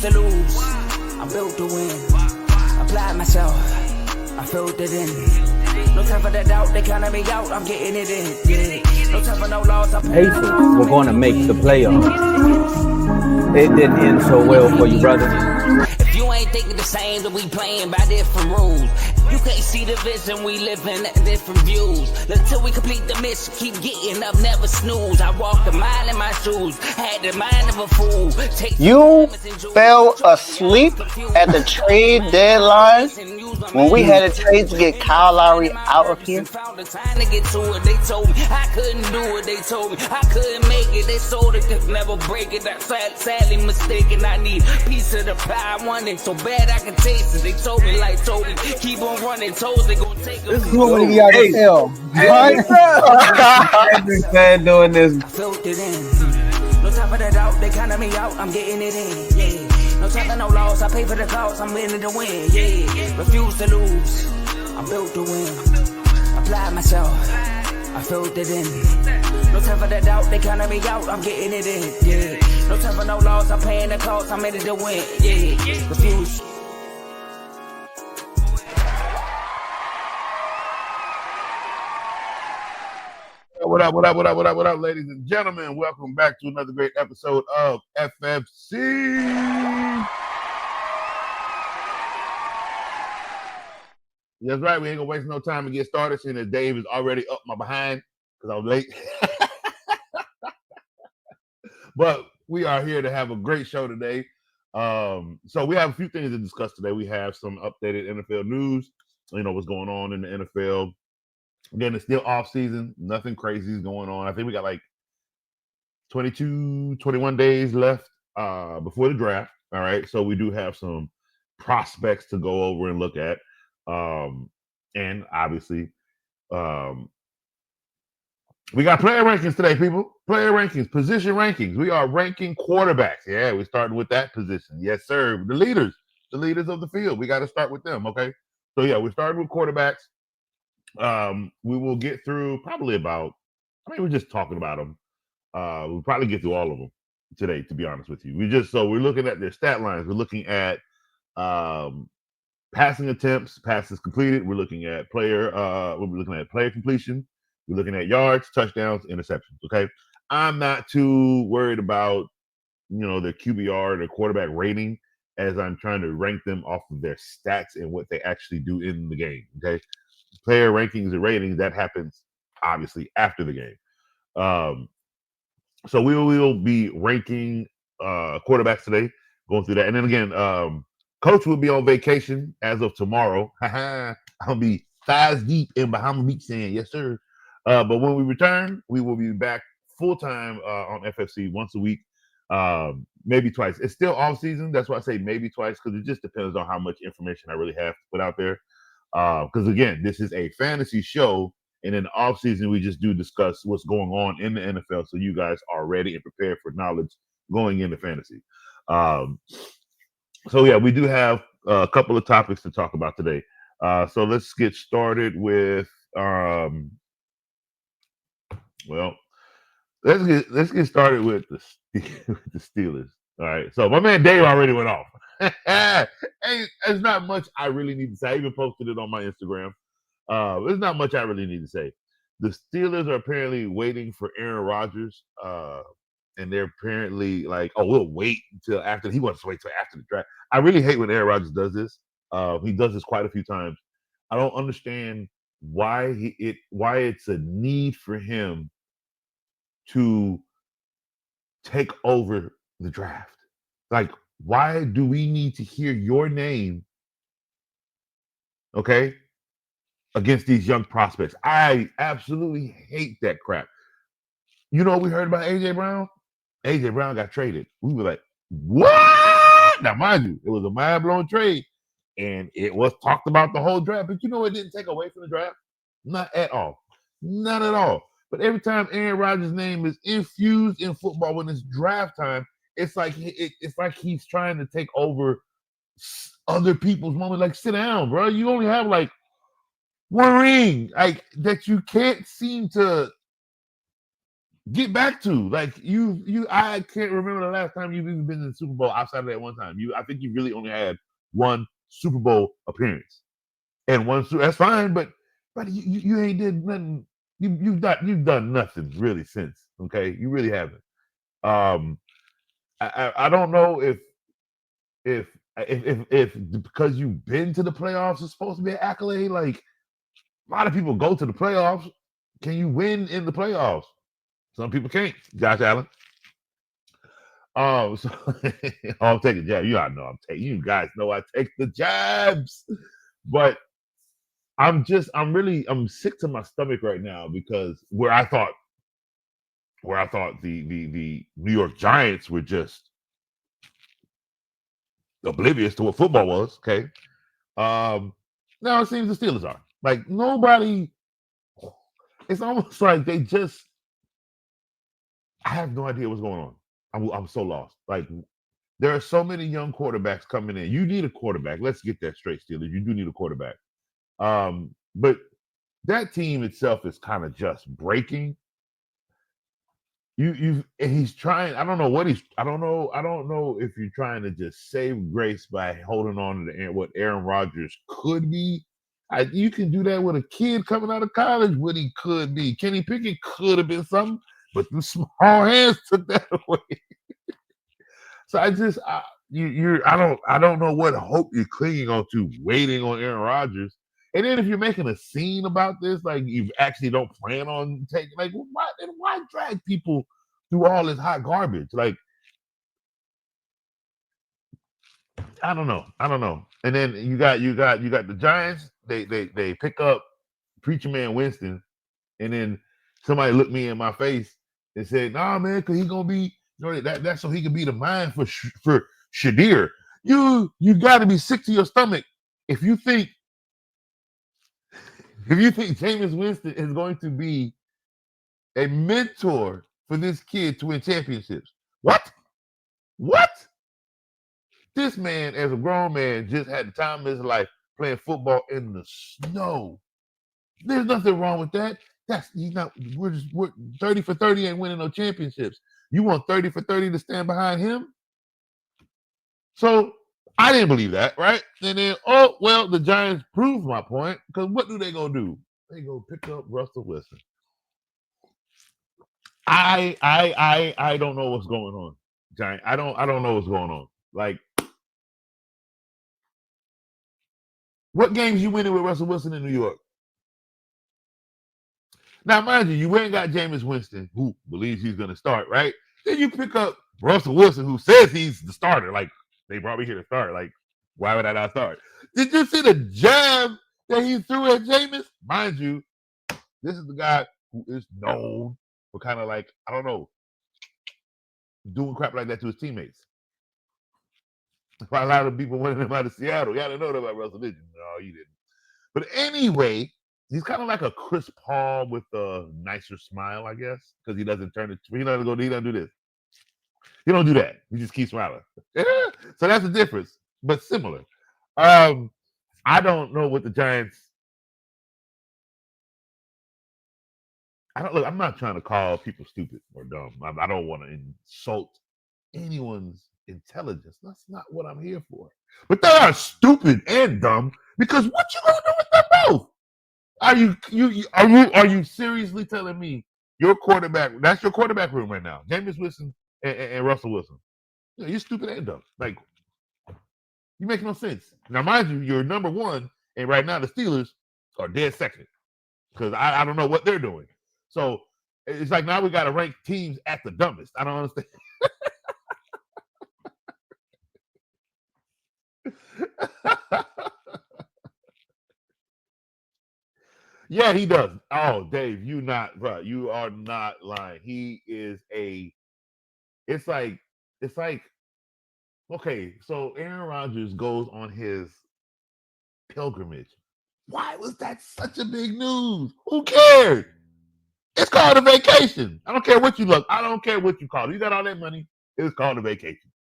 refuse to lose. I'm built to win. Applied myself. I filled it in. No time for the doubt. They counted me out. I'm getting it in. Yeah. No time for no loss. Pacers were going to make the playoffs. It didn't end so well for you, brother. If you ain't thinking the same, then we playing by different rules. You can't see the vision, we living at different views. Until we complete the mission, keep getting up, never snooze. I walked a mile in my shoes, had the mind of a fool. You fell asleep at the trade deadline when we had a trade to get Kyle Lowry out of here. They told me I couldn't do it. They told me I couldn't make it. They sold it, could never break it. That's sadly mistaken. I need a piece of the pie. I want it so bad I can taste it. They told me like told me keep on running. Toes they gonna take this is what we got to tell. I've been fan doing this. I filled it in. No time for the doubt. They counted me out. I'm getting it in. Yeah. No time for no loss. I pay for the cost. I'm winning to win. Yeah. Refuse to lose. I'm built to win. Apply myself. I filled it in. No time for the doubt. They counted me out. I'm getting it in. Yeah. No time for no loss. I'm paying the cost. I'm in it to win. Yeah. Refuse. What up, ladies and gentlemen? Welcome back to another great episode of FFC. That's right. We ain't gonna waste no time to get started. Seeing that Dave is already up my behind because I was late. But we are here to have a great show today. So we have a few things to discuss today. We have some updated NFL news. You know what's going on in the NFL. Again, it's still off season. Nothing crazy is going on. I think we got like 22, 21 days left before the draft. All right. So we do have some prospects to go over and look at. And obviously, we got player rankings today, people. Player rankings, position rankings. We are ranking quarterbacks. Yeah, we're starting with that position. Yes, sir. The leaders of the field. We got to start with them. Okay. So yeah, we're starting with quarterbacks. We will get through probably about, we're just talking about them. We'll probably get through all of them today, to be honest with you. We're looking at their stat lines. We're looking at passing attempts, passes completed. We're looking at player completion. We're looking at yards, touchdowns, interceptions. Okay. I'm not too worried about, their QBR, their quarterback rating, as I'm trying to rank them off of their stats and what they actually do in the game. Okay. Player rankings and ratings, that happens obviously after the game. So we will be ranking quarterbacks today, going through that. And then again, Coach will be on vacation as of tomorrow. I'll be thighs deep in Bahama Beach saying, yes, sir. But when we return, we will be back full-time on FFC once a week, maybe twice. It's still off season. That's why I say maybe twice, because it just depends on how much information I really have to put out there. Because again, this is a fantasy show, and in the off season we just do discuss what's going on in the NFL, so you guys are ready and prepared for knowledge going into fantasy. So yeah, we do have a couple of topics to talk about today. So let's get started with let's get started with the Steelers. All right, so my man Dave already went off. Hey, there's not much I really need to say. I even posted it on my Instagram. There's not much I really need to say. The Steelers are apparently waiting for Aaron Rodgers, and they're apparently like, "Oh, we'll wait until after." He wants to wait till after the draft. I really hate when Aaron Rodgers does this. He does this quite a few times. I don't understand why it's a need for him to take over the draft. Like, why do we need to hear your name, okay, against these young prospects? I absolutely hate that crap. You know what we heard about A.J. Brown? A.J. Brown got traded. We were like, what? Now, mind you, it was a mind-blowing trade, and it was talked about the whole draft. But you know it didn't take away from the draft? Not at all. Not at all. But every time Aaron Rodgers' name is infused in football when it's draft time, it's like he's trying to take over other people's moment. Like, sit down, bro. You only have like one ring, like that you can't seem to get back to. Like I can't remember the last time you've even been in the Super Bowl outside of that one time. I think you really only had one Super Bowl appearance. And that's fine, but you ain't did nothing. You've done nothing really since. Okay, you really haven't. I don't know if because you've been to the playoffs, it's supposed to be an accolade. Like a lot of people go to the playoffs. Can you win in the playoffs? Some people can't. Josh Allen. So I'm taking jabs. You guys know I take the jabs, but I'm sick to my stomach right now because where I thought the New York Giants were just oblivious to what football was. Okay. Now it seems the Steelers are. Like nobody. It's almost like they just. I have no idea what's going on. I'm so lost. Like there are so many young quarterbacks coming in. You need a quarterback. Let's get that straight, Steelers. You do need a quarterback. But that team itself is kind of just breaking. He's trying. I don't know if you're trying to just save grace by holding on to what Aaron Rodgers could be. You can do that with a kid coming out of college. What he could be. Kenny Pickett could have been something, but the small hands took that away. So I don't know what hope you're clinging on to, waiting on Aaron Rodgers. And then if you're making a scene about this, like you actually don't plan on taking, like why drag people through all this hot garbage? Like I don't know. And then you got the Giants. They pick up Preacher Man Winston, and then somebody looked me in my face and said, "Nah, man, because he's gonna be that's so he can be the mind for Shadir." You got to be sick to your stomach if you think Jameis Winston is going to be a mentor for this kid to win championships. What? This man, as a grown man, just had the time of his life playing football in the snow. There's nothing wrong with that. We're 30 for 30 ain't winning no championships. You want 30 for 30 to stand behind him? So I didn't believe that, right? And then, the Giants proved my point, because what do they go do? They go pick up Russell Wilson. I don't know what's going on, Giant. I don't know what's going on. Like, what games you winning with Russell Wilson in New York? Now, mind you, you went and got Jameis Winston, who believes he's going to start, right? Then you pick up Russell Wilson, who says he's the starter. Like, they brought me here to start. Like, why would I not start? Did you see the jab that he threw at Jameis? Mind you, this is the guy who is known for kind of like, I don't know, doing crap like that to his teammates. While a lot of people wanted him out of Seattle. Y'all didn't know that about Russell, did you? No, you didn't. But anyway, he's kind of like a Chris Paul with a nicer smile, I guess, because he doesn't turn it. He doesn't do this. He don't do that. He just keeps smiling. So that's the difference, but similar. I don't know what the Giants. I'm not trying to call people stupid or dumb. I don't want to insult anyone's intelligence. That's not what I'm here for. But they are stupid and dumb, because what you gonna do with them both? Are you seriously telling me your quarterback? That's your quarterback room right now, Jameis Winston and Russell Wilson. You're stupid and dumb. Like, you make no sense. Now, mind you, you're number one, and right now the Steelers are dead second, because I don't know what they're doing. So it's like now we got to rank teams at the dumbest. I don't understand. Yeah, he does. Oh, Dave, you are not lying. He is it's like, okay, so Aaron Rodgers goes on his pilgrimage. Why was that such a big news? Who cared? It's called a vacation. I don't care what you look. I don't care what you call it. You got all that money. It's called a vacation.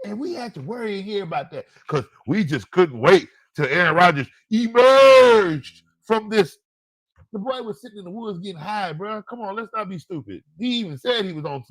And we had to worry and hear about that because we just couldn't wait till Aaron Rodgers emerged from this The boy was sitting in the woods getting high, bro. Come on, let's not be stupid. He even said he was on